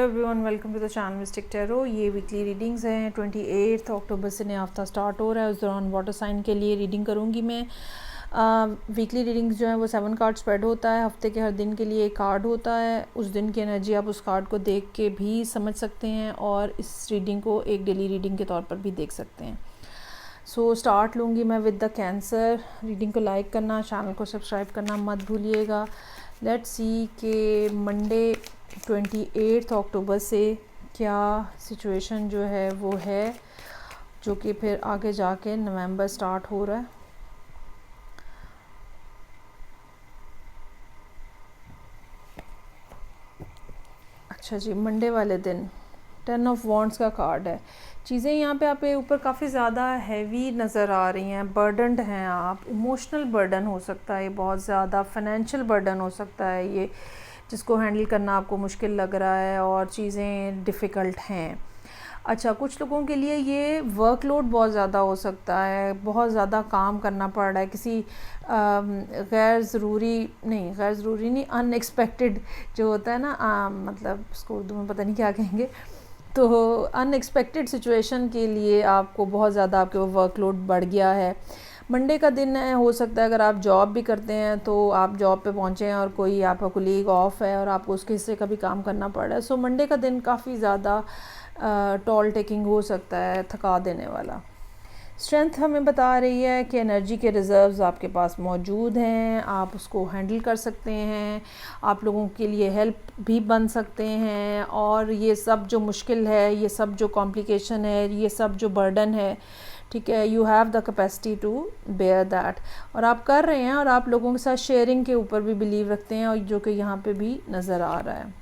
Hello everyone, welcome to the channel mystic tarot. ये weekly readings हैं। 28 अक्टूबर से नया हफ्ता स्टार्ट हो रहा है। उस दौरान वाटर साइन के लिए रीडिंग करूँगी मैं। वीकली रीडिंग्स जो है वो 7 कार्ड स्प्रेड होता है। हफ्ते के हर दिन के लिए एक कार्ड होता है। उस दिन की एनर्जी आप उस कार्ड को देख के भी समझ सकते हैं और इस रीडिंग को एक डेली रीडिंग के तौर पर भी देख सकते हैं। सो स्टार्ट लूँगी मैं विद द कैंसर। रीडिंग को लाइक करना, चैनल को सब्सक्राइब करना मत भूलिएगा। लेट्स सी के मंडे 28 अक्टूबर से क्या सिचुएशन जो है वो है, जो कि फिर आगे जाके नवंबर स्टार्ट हो रहा है। अच्छा जी, मंडे वाले दिन 10 ऑफ वॉन्ड्स का कार्ड है। चीज़ें यहाँ पे आपके ऊपर काफ़ी ज़्यादा हैवी नज़र आ रही हैं, बर्डनड हैं आप। इमोशनल बर्डन हो सकता है ये, बहुत ज़्यादा फाइनेंशियल बर्डन हो सकता है ये, जिसको हैंडल करना आपको मुश्किल लग रहा है और चीज़ें डिफ़िकल्ट हैं। अच्छा, कुछ लोगों के लिए ये वर्कलोड बहुत ज़्यादा हो सकता है, बहुत ज़्यादा काम करना पड़ रहा है किसी गैर ज़रूरी नहीं, अनएक्सपेक्टेड जो होता है ना, मतलब उसको उर्दू में पता नहीं क्या कहेंगे, तो अनएक्सपेक्टेड सिचुएशन के लिए आपको बहुत ज़्यादा आपके वर्कलोड बढ़ गया है। मंडे का दिन है, हो सकता है अगर आप जॉब भी करते हैं तो आप जॉब पे पहुंचे हैं और कोई आपका कोलीग ऑफ है और आपको उसके हिस्से का भी काम करना पड़ रहा है। सो मंडे का दिन काफ़ी ज़्यादा टॉल टेकिंग हो सकता है, थका देने वाला। स्ट्रेंथ हमें बता रही है कि एनर्जी के रिज़र्व्स आपके पास मौजूद हैं, आप उसको हैंडल कर सकते हैं, आप लोगों के लिए हेल्प भी बन सकते हैं। और ये सब जो मुश्किल है, ये सब जो कॉम्प्लिकेशन है, ये सब जो बर्डन है, ठीक है, you have the capacity to bear that. और आप कर रहे हैं और आप लोगों के साथ शेयरिंग के ऊपर भी बिलीव रखते हैं, और जो कि यहाँ पे भी नज़र आ रहा है।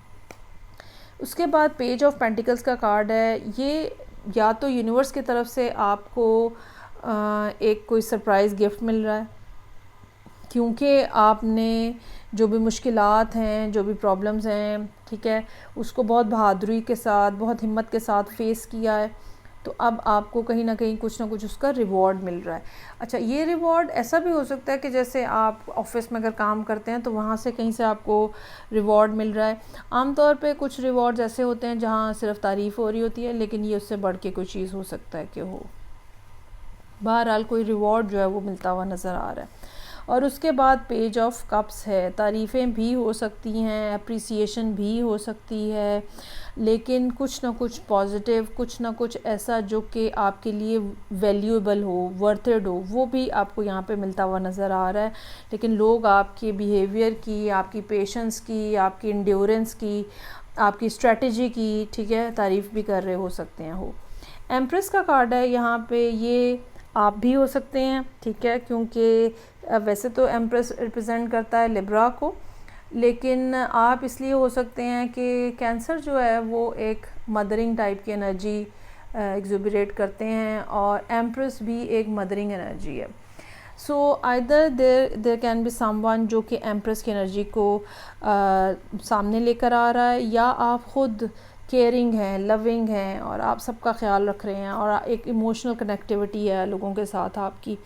उसके बाद पेज ऑफ पेंटिकल्स का कार्ड है। ये या तो यूनिवर्स की तरफ से आपको एक कोई सरप्राइज़ गिफ्ट मिल रहा है, क्योंकि आपने जो भी मुश्किलात हैं, जो भी प्रॉब्लम्स हैं, ठीक है, उसको बहुत बहादुरी के साथ, बहुत हिम्मत के साथ फेस किया है। तो अब आपको कहीं ना कहीं कुछ ना कुछ उसका रिवॉर्ड मिल रहा है। अच्छा, ये रिवॉर्ड ऐसा भी हो सकता है कि जैसे आप ऑफिस में अगर काम करते हैं तो वहाँ से कहीं से आपको रिवॉर्ड मिल रहा है। आमतौर पे कुछ रिवॉर्ड्स ऐसे होते हैं जहाँ सिर्फ तारीफ़ हो रही होती है, लेकिन ये उससे बढ़ के कोई चीज़ हो सकता है कि हो। बहरहाल कोई रिवॉर्ड जो है वो मिलता हुआ नज़र आ रहा है। और उसके बाद पेज ऑफ कप्स है। तारीफ़ें भी हो सकती हैं, अप्रिसिएशन भी हो सकती है, लेकिन कुछ ना कुछ पॉजिटिव, कुछ ना कुछ ऐसा जो कि आपके लिए वैल्यूएबल हो, वर्थेड हो, वो भी आपको यहाँ पे मिलता हुआ नज़र आ रहा है। लेकिन लोग आपके बिहेवियर की, आपकी पेशेंस की, आपकी इंड्योरेंस की, आपकी स्ट्रेटजी की, ठीक है, तारीफ़ भी कर रहे हो सकते हैं। हो एम्प्रेस का कार्ड है यहाँ पे। ये आप भी हो सकते हैं, ठीक है, क्योंकि वैसे तो एम्प्रेस रिप्रेजेंट करता है लिब्रा को, लेकिन आप इसलिए हो सकते हैं कि कैंसर जो है वो एक मदरिंग टाइप की एनर्जी एग्जुबरेट करते हैं, और एम्प्रेस भी एक मदरिंग एनर्जी है। So either there can be someone जो कि एम्प्रेस की एनर्जी को सामने लेकर आ रहा है, या आप ख़ुद केयरिंग हैं, लविंग हैं, और आप सबका ख्याल रख रहे हैं, और एक इमोशनल कनेक्टिविटी है लोगों के साथ आपकी।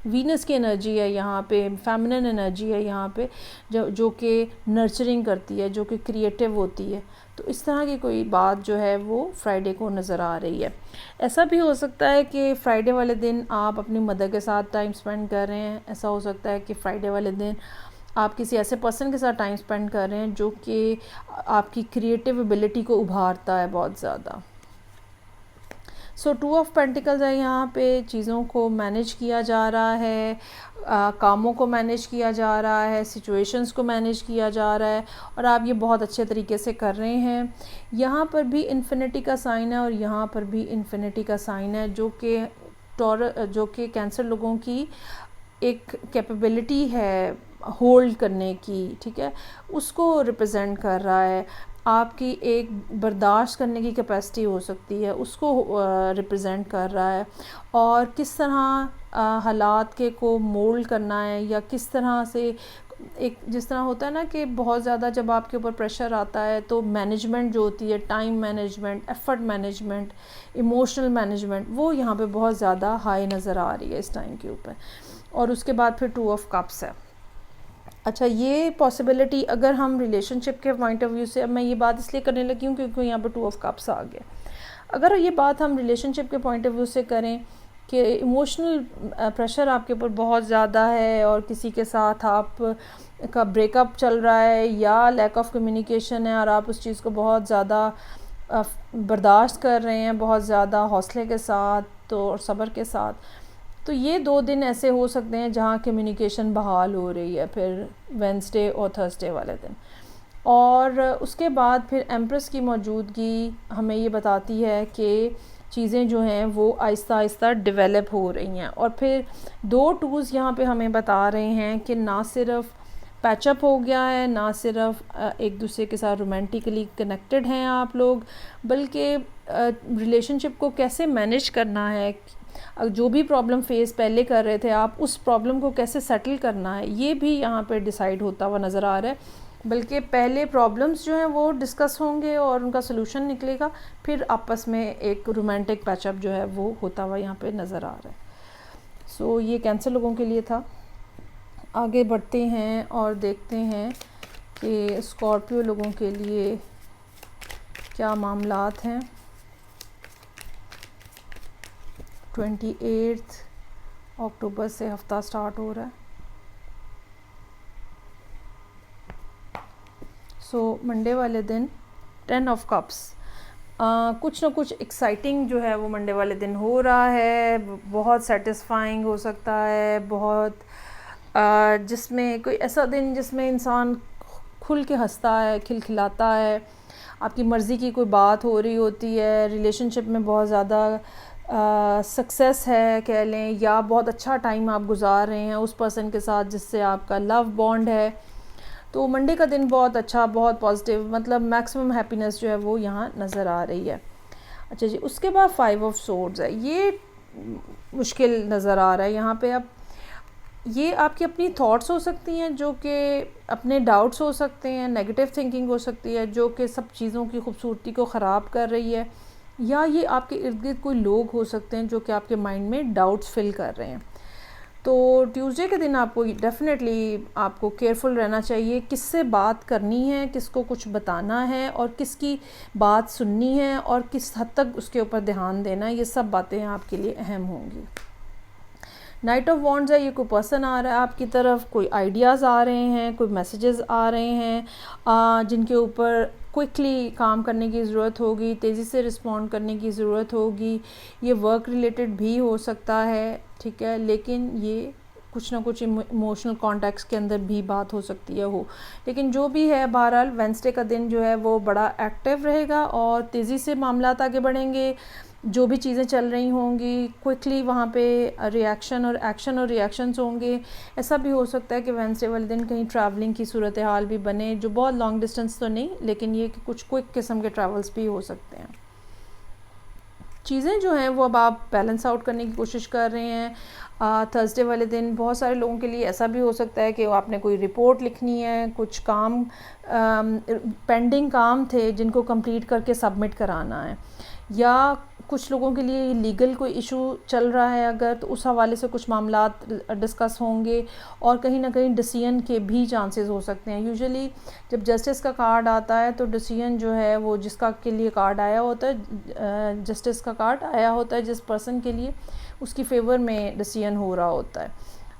वीनस की एनर्जी है यहाँ पे, फेमिनिन एनर्जी है यहाँ पे, जो कि नर्चरिंग करती है, जो कि क्रिएटिव होती है। तो इस तरह की कोई बात जो है वो फ्राइडे को नज़र आ रही है। ऐसा भी हो सकता है कि फ्राइडे वाले दिन आप अपनी मदर के साथ टाइम स्पेंड कर रहे हैं। ऐसा हो सकता है कि फ्राइडे वाले दिन आप किसी ऐसे पर्सन के साथ टाइम स्पेंड कर रहे हैं जो कि आपकी क्रिएटिव एबिलिटी को उभारता है बहुत ज़्यादा। सो 2 ऑफ पेंटिकल्स है यहाँ पे। चीज़ों को मैनेज किया जा रहा है, कामों को मैनेज किया जा रहा है, सिचुएशंस को मैनेज किया जा रहा है, और आप ये बहुत अच्छे तरीके से कर रहे हैं। यहाँ पर भी इन्फिनिटी का साइन है और यहाँ पर भी इन्फिनिटी का साइन है, जो कि कैंसर लोगों की एक कैपेबिलिटी है होल्ड करने की, ठीक है, उसको रिप्रेजेंट कर रहा है। आपकी एक बर्दाश्त करने की कैपेसिटी हो सकती है, उसको रिप्रेजेंट कर रहा है। और किस तरह हालात के को मोल्ड करना है, या किस तरह से एक, जिस तरह होता है ना कि बहुत ज़्यादा जब आपके ऊपर प्रेशर आता है तो मैनेजमेंट जो होती है, time management, effort management, emotional management, वो यहाँ पे बहुत ज़्यादा हाई नज़र आ रही है इस टाइम के ऊपर। और उसके बाद फिर 2 ऑफ कप्स है। अच्छा, ये पॉसिबिलिटी अगर हम रिलेशनशिप के पॉइंट ऑफ व्यू से, अब मैं ये बात इसलिए करने लगी हूँ क्योंकि यहाँ पर 2 ऑफ कप्स आ गया। अगर ये बात हम रिलेशनशिप के पॉइंट ऑफ व्यू से करें कि इमोशनल प्रेशर आपके ऊपर बहुत ज़्यादा है और किसी के साथ आप का ब्रेकअप चल रहा है या लैक ऑफ कम्युनिकेशन है और आप उस चीज़ को बहुत ज़्यादा बर्दाश्त कर रहे हैं, बहुत ज़्यादा हौसले के साथ तो और सब्र के साथ, तो ये 2 दिन ऐसे हो सकते हैं जहाँ कम्युनिकेशन बहाल हो रही है, फिर वेडनेसडे और थर्सडे वाले दिन। और उसके बाद फिर एम्प्रेस की मौजूदगी हमें ये बताती है कि चीज़ें जो हैं वो आहिस्ता आहिस्ता डेवलप हो रही हैं। और फिर 2 टूल्स यहाँ पे हमें बता रहे हैं कि ना सिर्फ पैचअप हो गया है, ना सिर्फ एक दूसरे के साथ रोमांटिकली कनेक्टेड हैं आप लोग, बल्कि रिलेशनशिप को कैसे मैनेज करना है, जो भी प्रॉब्लम फेस पहले कर रहे थे आप, उस प्रॉब्लम को कैसे सेटल करना है, ये भी यहाँ पे डिसाइड होता हुआ नज़र आ रहा है। बल्कि पहले प्रॉब्लम्स जो हैं वो डिस्कस होंगे और उनका सलूशन निकलेगा, फिर आपस में एक रोमांटिक पैचअप जो है वो होता हुआ यहाँ पे नज़र आ रहा है। सो ये कैंसर लोगों के लिए था। आगे बढ़ते हैं और देखते हैं कि स्कॉर्पियो लोगों के लिए क्या मामलात हैं। 28 अक्टूबर से हफ्ता स्टार्ट हो रहा है। सो मंडे वाले दिन 10 ऑफ कप्स, कुछ ना कुछ एक्साइटिंग जो है वो मंडे वाले दिन हो रहा है, बहुत सेटिस्फाइंग हो सकता है, बहुत जिसमें कोई ऐसा दिन जिसमें इंसान खुल के हंसता है, खिलखिलाता है, आपकी मर्ज़ी की कोई बात हो रही होती है, रिलेशनशिप में बहुत ज़्यादा सक्सेस है कह लें, या बहुत अच्छा टाइम आप गुजार रहे हैं उस पर्सन के साथ जिससे आपका लव बॉन्ड है। तो मंडे का दिन बहुत अच्छा, बहुत पॉजिटिव, मतलब मैक्सिमम हैप्पीनेस जो है वो यहाँ नज़र आ रही है। अच्छा जी, उसके बाद 5 ऑफ सोर्ड्स है, ये मुश्किल नज़र आ रहा है यहाँ पे। अब ये आपकी अपनी थॉट्स हो सकती हैं जो कि अपने डाउट्स हो सकते हैं, नेगेटिव थिंकिंग हो सकती है जो कि सब चीज़ों की खूबसूरती को ख़राब कर रही है, या ये आपके इर्द गिर्द कोई लोग हो सकते हैं जो कि आपके माइंड में डाउट्स फिल कर रहे हैं। तो ट्यूसडे के दिन आपको डेफ़िनेटली आपको केयरफुल रहना चाहिए, किससे बात करनी है, किसको कुछ बताना है और किसकी बात सुननी है और किस हद तक उसके ऊपर ध्यान देना है, ये सब बातें आपके लिए अहम होंगी। नाइट ऑफ वॉन्ड्स है, ये कोई पर्सन आ रहा है आपकी तरफ, कोई आइडियाज़ आ रहे हैं, कोई मैसेजेस आ रहे हैं जिनके ऊपर क्विकली काम करने की ज़रूरत होगी, तेज़ी से रिस्पॉन्ड करने की ज़रूरत होगी। ये वर्क रिलेटेड भी हो सकता है, ठीक है, लेकिन ये कुछ ना कुछ इमोशनल कॉन्टेक्स्ट के अंदर भी बात हो सकती है हो। लेकिन जो भी है, बहरहाल वेडनेसडे का दिन जो है वो बड़ा एक्टिव रहेगा और तेज़ी से मामलात आगे बढ़ेंगे। जो भी चीज़ें चल रही होंगी क्विकली वहाँ पे रिएक्शन और एक्शन और रिएक्शंस होंगे। ऐसा भी हो सकता है कि वेडनेसडे वाले दिन कहीं ट्रैवलिंग की सूरत हाल भी बने, जो बहुत लॉन्ग डिस्टेंस तो नहीं, लेकिन ये कि कुछ क्विक किस्म के ट्रैवल्स भी हो सकते हैं। चीज़ें जो हैं वो अब आप बैलेंस आउट करने की कोशिश कर रहे हैं। थर्सडे वाले दिन बहुत सारे लोगों के लिए ऐसा भी हो सकता है कि आपने कोई रिपोर्ट लिखनी है, कुछ काम पेंडिंग काम थे जिनको कंप्लीट करके सबमिट कराना है, या कुछ लोगों के लिए लीगल कोई इशू चल रहा है अगर, तो उस हवाले से कुछ मामलात डिस्कस होंगे और कहीं ना कहीं डिसीजन के भी चांसेस हो सकते हैं। यूजुअली जब जस्टिस का कार्ड आता है तो डिसीजन जो है वो जिसका के लिए कार्ड आया होता है, जस्टिस का कार्ड आया होता है जिस पर्सन के लिए, उसकी फ़ेवर में डिसीजन हो रहा होता है।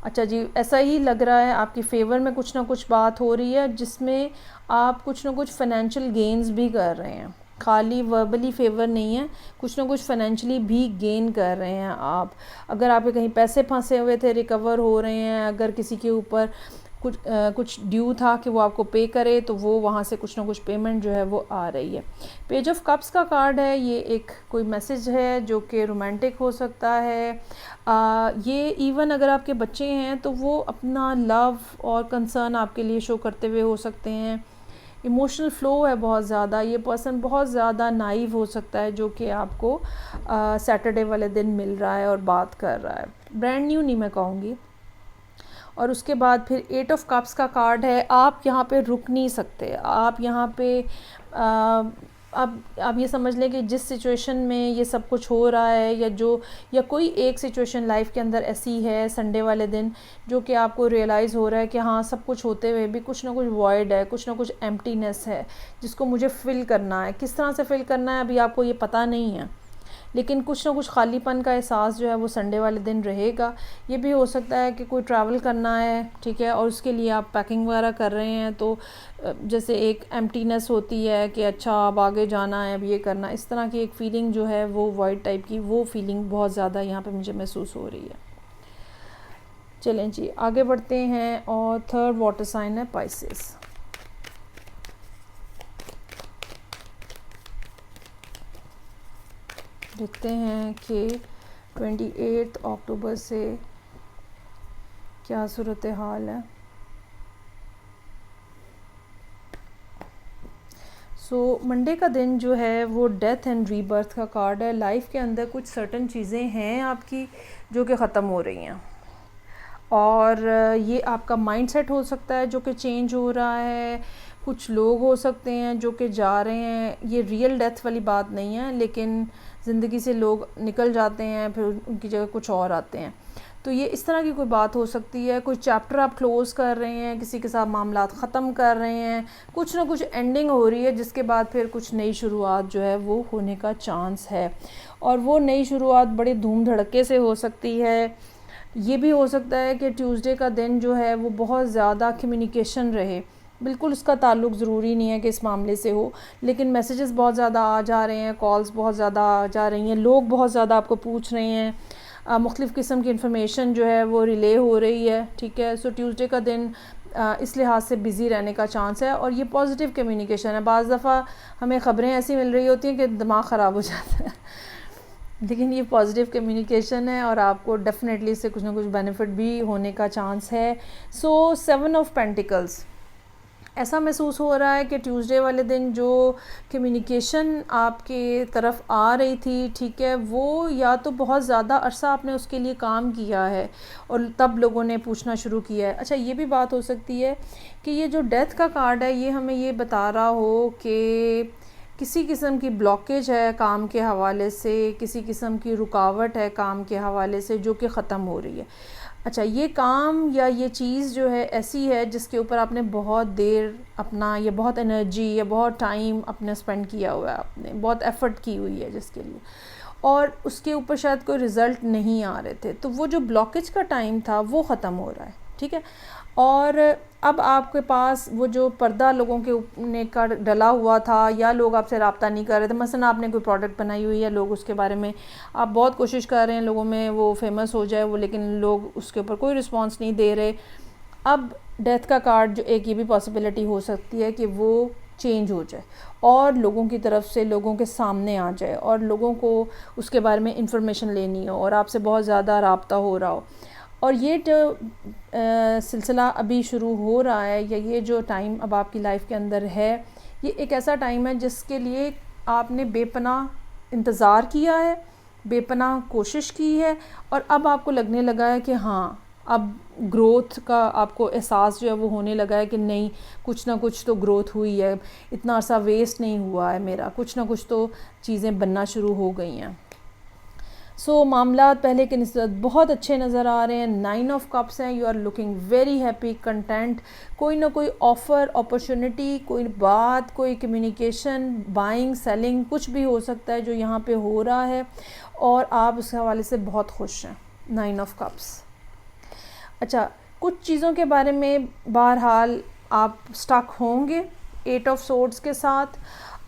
अच्छा जी, ऐसा ही लग रहा है आपकी फ़ेवर में कुछ ना कुछ बात हो रही है जिसमें आप कुछ ना कुछ फ़ाइनेंशियल गेन्स भी कर रहे हैं, खाली वर्बली फेवर नहीं है, कुछ ना कुछ फाइनेंशियली भी गेन कर रहे हैं आप। अगर आपके कहीं पैसे फंसे हुए थे रिकवर हो रहे हैं, अगर किसी के ऊपर कुछ ड्यू था कि वो आपको पे करे, तो वो वहाँ से कुछ ना कुछ पेमेंट जो है वो आ रही है। पेज ऑफ कप्स का कार्ड है, ये एक कोई मैसेज है जो कि रोमांटिक हो सकता है। ये इवन अगर आपके बच्चे हैं तो वो अपना लव और कंसर्न आपके लिए शो करते हुए हो सकते हैं। इमोशनल फ़्लो है बहुत ज़्यादा, ये पर्सन बहुत ज़्यादा नाइव हो सकता है जो कि आपको सैटरडे वाले दिन मिल रहा है और बात कर रहा है। ब्रांड न्यू नहीं मैं कहूँगी। और उसके बाद फिर 8 ऑफ कप्स का कार्ड है, आप यहाँ पे रुक नहीं सकते, आप यहाँ पे अब आप ये समझ लें कि जिस सिचुएशन में ये सब कुछ हो रहा है, या कोई एक सिचुएशन लाइफ के अंदर ऐसी है संडे वाले दिन जो कि आपको रियलाइज़ हो रहा है कि हाँ, सब कुछ होते हुए भी कुछ ना कुछ वॉइड है, कुछ ना कुछ एम्प्टीनेस है जिसको मुझे फ़िल करना है। किस तरह से फ़िल करना है अभी आपको ये पता नहीं है, लेकिन कुछ ना कुछ खालीपन का एहसास जो है वो संडे वाले दिन रहेगा। ये भी हो सकता है कि कोई ट्रैवल करना है, ठीक है, और उसके लिए आप पैकिंग वगैरह कर रहे हैं, तो जैसे एक एम्प्टीनेस होती है कि अच्छा अब आगे जाना है, अब ये करना, इस तरह की एक फ़ीलिंग जो है वो वॉइड टाइप की, वो फीलिंग बहुत ज़्यादा यहाँ पे मुझे महसूस हो रही है। चलें जी आगे बढ़ते हैं, और थर्ड वाटर साइन है पाइसेस। देखते हैं कि 28 अक्टूबर से क्या सूरत हाल है। मंडे का दिन जो है वो डेथ एंड रीबर्थ का कार्ड है। लाइफ के अंदर कुछ सर्टन चीज़ें हैं आपकी जो कि ख़त्म हो रही हैं, और ये आपका माइंडसेट हो सकता है जो कि चेंज हो रहा है। कुछ लोग हो सकते हैं जो कि जा रहे हैं, ये रियल डेथ वाली बात नहीं है, लेकिन ज़िंदगी से लोग निकल जाते हैं, फिर उनकी जगह कुछ और आते हैं। तो ये इस तरह की कोई बात हो सकती है। कोई चैप्टर आप क्लोज़ कर रहे हैं, किसी के साथ मामलात ख़त्म कर रहे हैं, कुछ ना कुछ एंडिंग हो रही है जिसके बाद फिर कुछ नई शुरुआत जो है वो होने का चांस है, और वो नई शुरुआत बड़े धूम धड़के से हो सकती है। ये भी हो सकता है कि ट्यूसडे का दिन जो है वो बहुत ज़्यादा कम्युनिकेशन रहे। बिल्कुल उसका ताल्लुक़ ज़रूरी नहीं है कि इस मामले से हो, लेकिन मैसेजेस बहुत ज़्यादा आ जा रहे हैं, कॉल्स बहुत ज़्यादा आ जा रही हैं, लोग बहुत ज़्यादा आपको पूछ रहे हैं, मुख्तलिफ़ किस्म की इन्फॉर्मेशन जो है वो रिले हो रही है, ठीक है। सो ट्यूसडे का दिन इस लिहाज से बिज़ी रहने का चांस है, और ये पॉजिटिव कम्युनिकेशन है। बाज़ दफ़ा हमें ख़बरें ऐसी मिल रही होती हैं कि दिमाग ख़राब हो जाता है लेकिन ये पॉजिटिव कम्युनिकेशन है, और आपको डेफिनेटली इससे कुछ ना कुछ बेनिफिट भी होने का चांस है। 7 ऑफ पेंटिकल्स, ऐसा महसूस हो रहा है कि ट्यूसडे वाले दिन जो कम्युनिकेशन आपके तरफ आ रही थी, ठीक है, वो या तो बहुत ज़्यादा अरसा आपने उसके लिए काम किया है और तब लोगों ने पूछना शुरू किया है। अच्छा, ये भी बात हो सकती है कि ये जो डेथ का कार्ड है ये हमें ये बता रहा हो कि किसी किस्म की ब्लॉकेज है काम के हवाले से, किसी किस्म की रुकावट है काम के हवाले से जो कि ख़त्म हो रही है। अच्छा, ये काम या ये चीज़ जो है ऐसी है जिसके ऊपर आपने बहुत देर अपना, या बहुत एनर्जी या बहुत टाइम अपने स्पेंड किया हुआ है, आपने बहुत एफ़र्ट की हुई है जिसके लिए, और उसके ऊपर शायद कोई रिज़ल्ट नहीं आ रहे थे, तो वो जो ब्लॉकेज का टाइम था वो ख़त्म हो रहा है, ठीक है। और अब आपके पास वो जो पर्दा लोगों के ने का डला हुआ था, या लोग आपसे रब्ता नहीं कर रहे थे, मसलन आपने कोई प्रोडक्ट बनाई हुई है, लोग उसके बारे में आप बहुत कोशिश कर रहे हैं लोगों में वो फेमस हो जाए वो, लेकिन लोग उसके ऊपर कोई रिस्पांस नहीं दे रहे। अब डेथ का कार्ड जो एक ये भी पॉसिबिलिटी हो सकती है कि वो चेंज हो जाए और लोगों की तरफ से लोगों के सामने आ जाए, और लोगों को उसके बारे में इंफॉर्मेशन लेनी हो और आपसे बहुत ज़्यादा रब्ता हो रहा हो। और ये जो सिलसिला अभी शुरू हो रहा है, या ये जो टाइम अब आपकी लाइफ के अंदर है, ये एक ऐसा टाइम है जिसके लिए आपने बेपनाह इंतज़ार किया है, बेपनाह कोशिश की है, और अब आपको लगने लगा है कि हाँ, अब ग्रोथ का आपको एहसास जो है वो होने लगा है कि नहीं, कुछ ना कुछ तो ग्रोथ हुई है, इतना अर्सा वेस्ट नहीं हुआ है मेरा, कुछ ना कुछ तो चीज़ें बनना शुरू हो गई हैं। मामलात पहले के निस्बत बहुत अच्छे नज़र आ रहे हैं। 9 ऑफ कप्स हैं, you are looking very happy, content, कोई ना कोई ऑफ़र, अपॉर्चुनिटी, कोई बात, कोई कम्युनिकेशन, बाइंग, सेलिंग, कुछ भी हो सकता है जो यहाँ पे हो रहा है, और आप उस हवाले से बहुत खुश हैं। 9 ऑफ कप्स। अच्छा, कुछ चीज़ों के बारे में बहरहाल आप स्टक होंगे 8 ऑफ सोर्ड्स के साथ।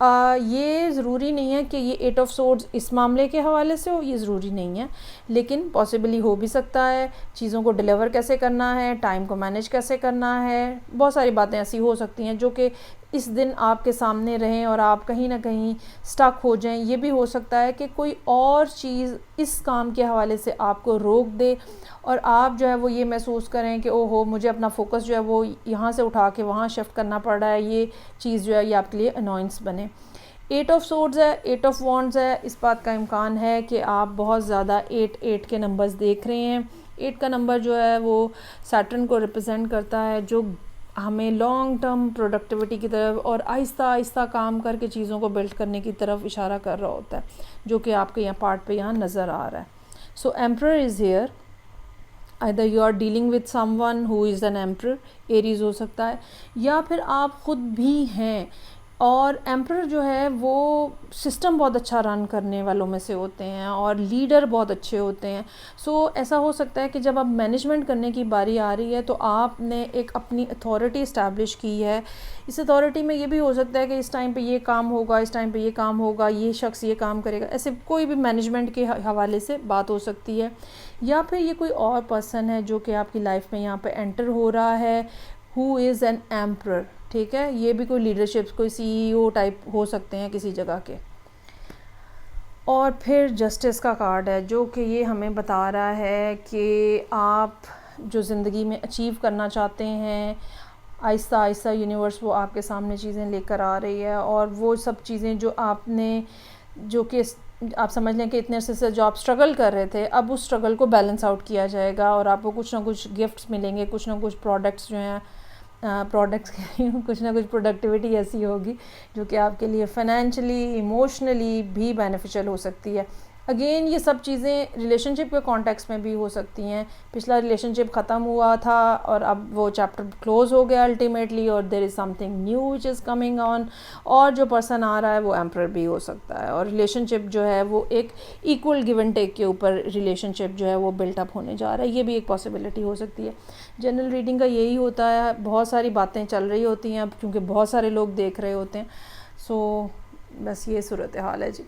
ये ज़रूरी नहीं है कि ये 8 ऑफ सोर्ड्स इस मामले के हवाले से हो, ये ज़रूरी नहीं है, लेकिन पॉसिबली हो भी सकता है। चीज़ों को डिलीवर कैसे करना है, टाइम को मैनेज कैसे करना है, बहुत सारी बातें ऐसी हो सकती हैं जो कि इस दिन आपके सामने रहें और आप कहीं ना कहीं स्टक हो जाएं। ये भी हो सकता है कि कोई और चीज़ इस काम के हवाले से आपको रोक दे, और आप जो है वो ये महसूस करें कि ओहो, मुझे अपना फोकस जो है वो यहाँ से उठा के वहाँ शिफ्ट करना पड़ रहा है, ये चीज़ जो है ये आपके लिए अनॉयंस बने। 8 ऑफ सोर्ड्स है, 8 ऑफ वॉन्ड्स है, इस बात का इम्कान है कि आप बहुत ज़्यादा 8 के नंबर्स देख रहे हैं। 8 का नंबर जो है वो सैटर्न को रिप्रेजेंट करता है, जो हमें लॉन्ग टर्म प्रोडक्टिविटी की तरफ और आहिस्ता आहिस्ता काम करके चीज़ों को बिल्ड करने की तरफ इशारा कर रहा होता है, जो कि आपके यहाँ पार्ट पे यहाँ नज़र आ रहा है. So emperor is here. Either you are dealing with someone who is an emperor, Aries हो सकता है, या फिर आप ख़ुद भी हैं. और एम्परर जो है वो सिस्टम बहुत अच्छा रन करने वालों में से होते हैं और लीडर बहुत अच्छे होते हैं. सो ऐसा हो सकता है कि जब आप मैनेजमेंट करने की बारी आ रही है तो आपने एक अपनी अथॉरिटी इस्टेब्लिश की है. इस अथॉरिटी में ये भी हो सकता है कि इस टाइम पे ये काम होगा, इस टाइम पे ये काम होगा, ये शख्स ये काम करेगा, ऐसे कोई भी मैनेजमेंट के हवाले से बात हो सकती है. या फिर ये कोई और पर्सन है जो कि आपकी लाइफ में यहाँ पे एंटर हो रहा है, हु इज़ एन एम्परर. ठीक है, ये भी कोई लीडरशिप, कोई सीईओ टाइप हो सकते हैं किसी जगह के. और फिर जस्टिस का कार्ड है, जो कि ये हमें बता रहा है कि आप जो ज़िंदगी में अचीव करना चाहते हैं, आहिस्ता आहिस्ता यूनिवर्स वो आपके सामने चीज़ें लेकर आ रही है. और वो सब चीज़ें जो आपने, जो कि आप समझ लें कि इतने अरसे से जो आप स्ट्रगल कर रहे थे, अब उस स्ट्रगल को बैलेंस आउट किया जाएगा और आपको कुछ ना कुछ गिफ्ट्स मिलेंगे, कुछ ना कुछ प्रोडक्ट्स जो हैं, प्रोडक्ट्स कह रही हूँ, कुछ ना कुछ प्रोडक्टिविटी ऐसी होगी जो कि आपके लिए फ़ाइनेंशियली, इमोशनली भी बेनिफिशियल हो सकती है. अगेन ये सब चीज़ें रिलेशनशिप के कॉन्टेक्स्ट में भी हो सकती हैं. पिछला रिलेशनशिप ख़त्म हुआ था और अब वो चैप्टर क्लोज़ हो गया अल्टीमेटली, और there is something new which is coming on. और जो पर्सन आ रहा है वो एम्परर भी हो सकता है. और रिलेशनशिप जो है वो एक इक्वल गिव एंड टेक के ऊपर रिलेशनशिप जो है वो बिल्टअप होने जा रहा है. ये भी एक पॉसिबिलिटी हो सकती है. जनरल रीडिंग का यही होता है, बहुत सारी बातें चल रही होती हैं अब, क्योंकि बहुत सारे लोग देख रहे होते हैं. सो बस ये सूरत हाल है जी.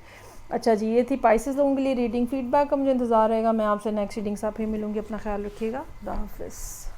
अच्छा जी, ये थी पाइसेस लोगों के लिए रीडिंग. फीडबैक का मुझे इंतज़ार रहेगा. मैं आपसे नेक्स्ट रीडिंग से फिर मिलूँगी. अपना ख्याल रखिएगा. खुदा हाफिज़.